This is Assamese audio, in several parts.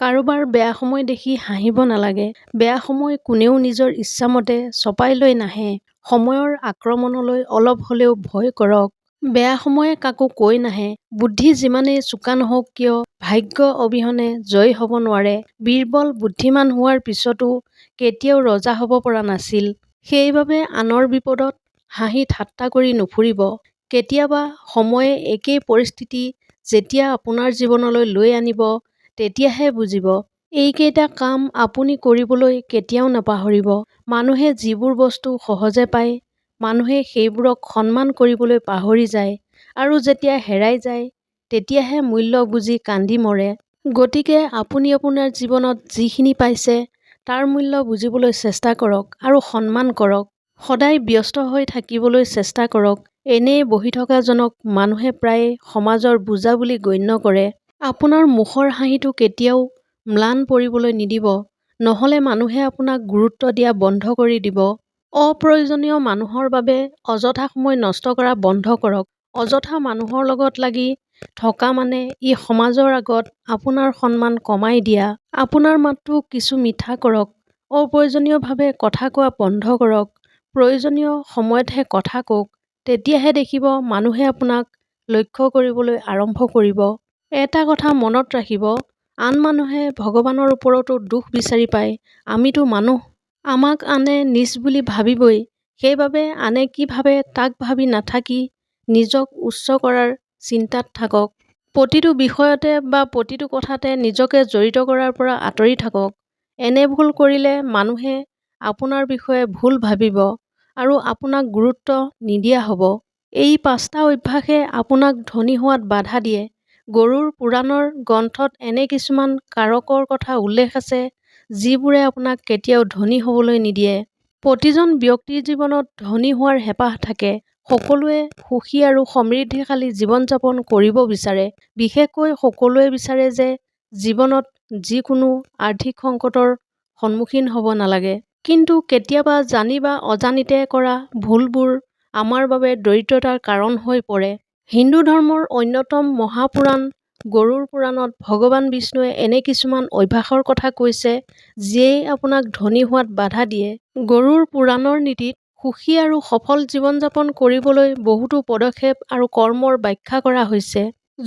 কাৰোবাৰ বেয়া সময় দেখি হাঁহিব নালাগে। বেয়া সময় কোনেও নিজৰ ইচ্ছামতে চপাই লৈ নাহে। সময়ৰ আক্ৰমণলৈ অলপ হ'লেও ভয় কৰক। বেয়া সময়ে কাকো কৈ নাহে। বুদ্ধি যিমানেই চোকা নহওক কিয় ভাগ্য অবিহনে জয়ী হ'ব নোৱাৰে। বীৰবল বুদ্ধিমান হোৱাৰ পিছতো কেতিয়াও ৰজা হ'ব পৰা নাছিল। সেইবাবে আনৰ বিপদত হাঁহি ঠাট্টা কৰি নুফুৰিব। কেতিয়াবা সময়ে একেই পৰিস্থিতি যেতিয়া আপোনাৰ জীৱনলৈ লৈ আনিব তেতিয়াহে বুজিব। এইকেইটা কাম আপুনি কৰিবলৈ কেতিয়াও নাপাহৰিব। মানুহে যিবোৰ বস্তু সহজে পায়, মানুহে সেইবোৰক সন্মান কৰিবলৈ পাহৰি যায় আৰু যেতিয়া হেৰাই যায় তেতিয়াহে মূল্য বুজি কান্দি মৰে। গতিকে আপুনি আপোনাৰ জীৱনত যিখিনি পাইছে তাৰ মূল্য বুজিবলৈ চেষ্টা কৰক আৰু সন্মান কৰক। সদায় ব্যস্ত হৈ থাকিবলৈ চেষ্টা কৰক। এনেই বহি থকাজনক মানুহে প্ৰায়ে সমাজৰ বোজা বুলি গণ্য কৰে। আপোনাৰ মুখৰ হাঁহিটো কেতিয়াও ম্লান পৰিবলৈ নিদিব, নহ'লে মানুহে আপোনাক গুৰুত্ব দিয়া বন্ধ কৰি দিব। অপ্ৰয়োজনীয় মানুহৰ বাবে অযথা সময় নষ্ট কৰা বন্ধ কৰক। অযথা মানুহৰ লগত লাগি থকা মানে ই সমাজৰ আগত আপোনাৰ সন্মান কমাই দিয়া। আপোনাৰ মাতটো কিছু মিঠা কৰক। অপ্ৰয়োজনীয়ভাৱে কথা কোৱা বন্ধ কৰক। প্ৰয়োজনীয় সময়তহে কথা কওক। তেতিয়াহে দেখিব মানুহে আপোনাক লক্ষ্য কৰিবলৈ আৰম্ভ কৰিব। এটা কথা মনত ৰাখিব, আন মানুহে ভগৱানৰ ওপৰতো দোষ বিচাৰি পায়। আমিতো মানুহ। আমাক আনে নীচ বুলি ভাবিবই। সেইবাবে আনে কি ভাবে তাক ভাবি নাথাকি নিজক উচ্চ কৰাৰ চিন্তাত থাকক। প্ৰতিটো বিষয়তে বা প্ৰতিটো কথাতে নিজকে জড়িত কৰাৰ পৰা আঁতৰি থাকক। এনে ভুল কৰিলে মানুহে আপোনাৰ বিষয়ে ভুল ভাবিব আৰু আপোনাক গুৰুত্ব নিদিয়া হ'ব। এই 5টা অভ্যাসে আপোনাক ধনী হোৱাত বাধা দিয়ে। গৰুড় পুৰাণৰ গ্ৰন্থত এনে কিছুমান কাৰকৰ কথা উল্লেখ আছে যিবোৰে আপোনাক কেতিয়াও ধনী হ'বলৈ নিদিয়ে। প্ৰতিজন ব্যক্তিৰ জীৱনত ধনী হোৱাৰ হেঁপাহ থাকে। সকলোৱে সুখী আৰু সমৃদ্ধিশালী জীৱন যাপন কৰিব বিচাৰে। বিশেষকৈ সকলোৱে বিচাৰে যে জীৱনত যিকোনো আৰ্থিক সংকটৰ সন্মুখীন হ'ব নালাগে। কিন্তু কেতিয়াবা জানি বা অজানিতে কৰা ভুলবোৰ আমাৰ বাবে দৰিদ্ৰতাৰ কাৰণ হৈ পৰে। হিন্দু ধৰ্মৰ অন্যতম মহাপুৰাণ গৰুড় পুৰাণত ভগৱান বিষ্ণুৱে এনে কিছুমান অভ্যাসৰ কথা কৈছে যিয়েই আপোনাক ধনী হোৱাত বাধা দিয়ে। গৰুড় পুৰাণৰ নীতিত সুখী আৰু সফল জীৱন যাপন কৰিবলৈ বহুতো পদক্ষেপ আৰু কৰ্মৰ ব্যাখ্যা কৰা হৈছে।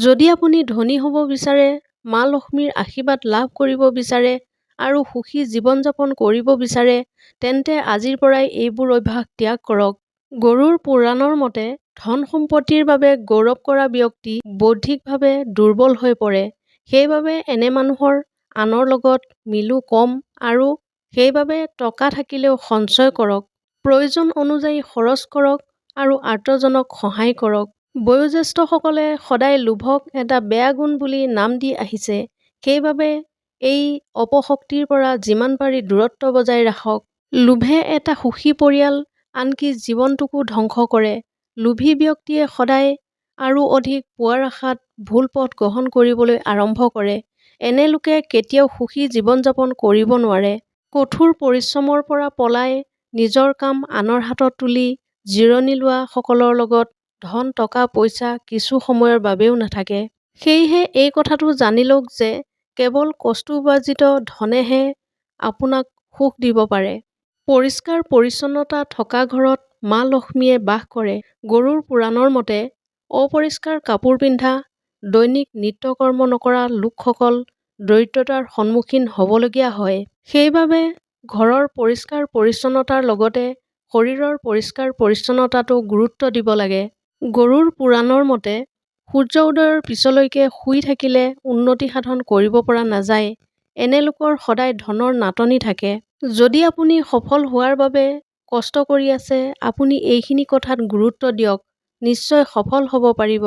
যদি আপুনি ধনী হ'ব বিচাৰে, মা লক্ষ্মীৰ আশীৰ্বাদ লাভ কৰিব বিচাৰে আৰু সুখী জীৱন যাপন কৰিব বিচাৰে, তেন্তে আজিৰ পৰাই এইবোৰ অভ্যাস ত্যাগ কৰক। গৰুড় পুৰাণৰ মতে ধন সম্পত্তিৰ বাবে গৌৰৱ কৰা ব্যক্তি বৌদ্ধিকভাৱে দুৰ্বল হৈ পৰে। সেইবাবে এনে মানুহৰ আনৰ লগত মিলো কম আৰু সেইবাবে টকা থাকিলেও সঞ্চয় কৰক। প্ৰয়োজন অনুযায়ী খৰচ কৰক আৰু আৰ্তজনক সহায় কৰক। বয়োজ্যেষ্ঠসকলে সদায় লোভক এটা বেয়া গুণ বুলি নাম দি আহিছে। সেইবাবে এই অপশক্তিৰ পৰা যিমান পাৰি দূৰত্ব বজাই ৰাখক। লোভে এটা সুখী পৰিয়াল আনকি জীৱনটোকো ধ্বংস কৰে। লোভী ব্যক্তিয়ে সদায় আৰু অধিক পোৱাৰ আশাত ভুল পথ গ্ৰহণ কৰিবলৈ আৰম্ভ কৰে। এনে লোকে কেতিয়াও সুখী জীৱন যাপন কৰিব নোৱাৰে। কঠোৰ পৰিশ্ৰমৰ পৰা পলাই নিজৰ কাম আনৰ হাতত তুলি জিৰণি লোৱা সকলৰ লগত ধন টকা পইচা কিছু সময়ৰ বাবেও নাথাকে। সেয়েহে এই কথাটো জানি লওক যে কেৱল কষ্টোপাৰ্জিত ধনেহে আপোনাক সুখ দিব পাৰে। পৰিষ্কাৰ পৰিচ্ছন্নতা থকা ঘৰত মা লক্ষ্মীয়ে বাস কৰে। গৰুড় পুৰাণৰ মতে অপৰিষ্কাৰ কাপোৰ পিন্ধা, দৈনিক নিত্যকৰ্ম নকৰা লোকসকল দৰিদ্ৰতাৰ সন্মুখীন হ'বলগীয়া হয়। সেইবাবে ঘৰৰ পৰিষ্কাৰ পৰিচ্ছন্নতাৰ লগতে শৰীৰৰ পৰিষ্কাৰ পৰিচ্ছন্নতাতো গুৰুত্ব দিব লাগে। গৰুড় পুৰাণৰ মতে সূৰ্য উদয়ৰ পিছলৈকে শুই থাকিলে উন্নতি সাধন কৰিব পৰা নাযায়। এনে লোকৰ সদায় ধনৰ নাটনি থাকে। যদি আপুনি সফল হোৱাৰ বাবে কষ্ট কৰি আছে, আপুনি এইখিনি কথাত গুৰুত্ব দিয়ক। নিশ্চয় সফল হ'ব পাৰিব।